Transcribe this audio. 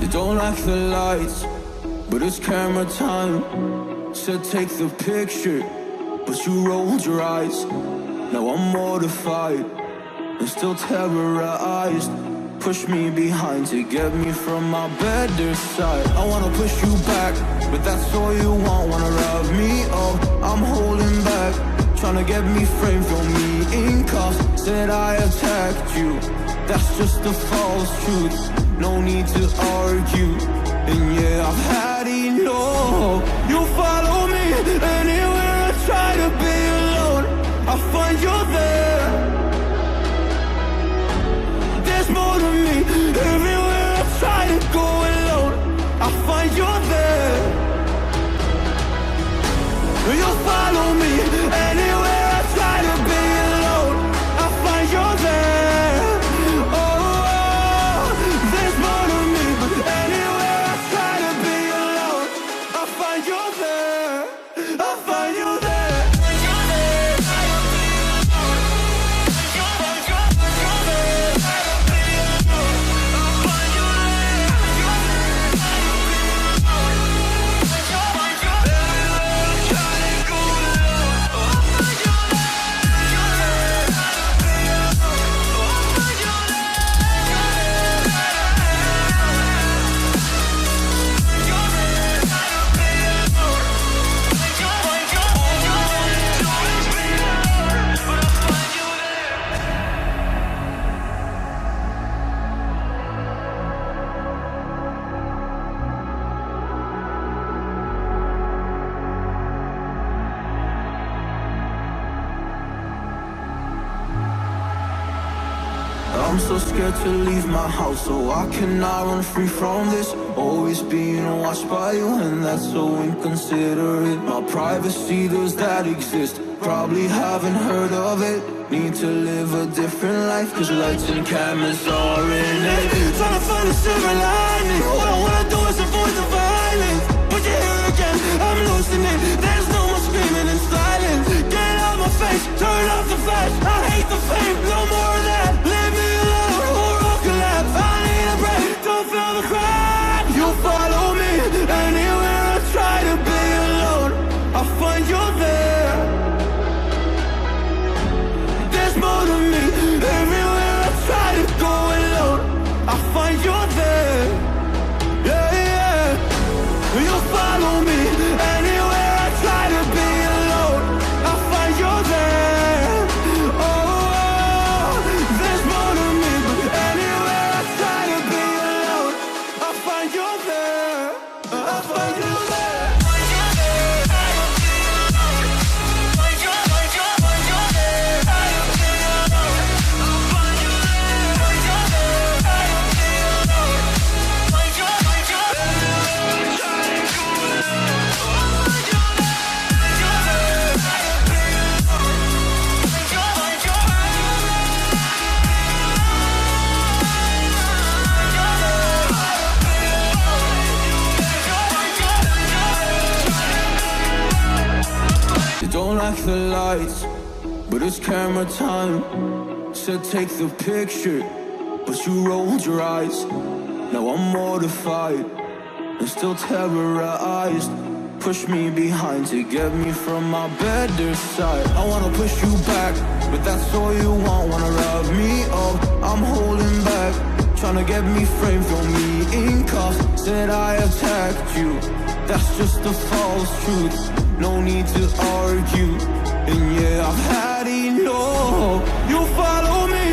You don't like the lights, but it's camera time. Said take the picture, but you rolled your eyes. Now I'm mortified and still terrorized. Push me behind to get me from my better side. I wanna push you back, but that's all you want. Wanna rub me up, I'm holding back. Tryna get me framed, throw me in cuffs. Said I attacked you, that's just a false truth. No need to argue, and yeah, I've had enough. You follow me anywhere I try to be alone. I find you there. There's more to me. Everywhere I try to go alone, I find you there. You follow me anywhere I try to be alone, I find you there. Oh, there's more to me, but anywhere I try to be alone, I find you there. I find you there. I'm so scared to leave my house, so I cannot run free from this. Always being watched by you, and that's so inconsiderate. My privacy, does that exist? Probably haven't heard of it. Need to live a different life, cause lights and cameras are in it. Trying to find a silver lining. What I wanna do is avoid the violence, but you're here again, I'm losing it. There's no more screaming in silence. Get out my face, turn off the flash. I hate the fame, no more of that. Leave me alone, or I'll collapse. I need a break, don't feel the crack. You follow me anywhere I try to be alone, I find you there. There's more to me. Everywhere I try to go alone, I find you there. Yeah, yeah. You follow me anywhere I try to be alone, I find you there. Oh, there's more to me, but anywhere I try to be alone, I find you there. I find you there. Don't like the lights, but it's camera time. Said take the picture, but you rolled your eyes. Now I'm mortified and still terrorized. Push me behind to get me from my better side. I wanna push you back, but that's all you want. Wanna rub me up, I'm holding back. Tryna get me framed, throw me in cuffs. Said I attacked you, that's just a false truth. No need to argue, and yeah, I've had enough. You follow me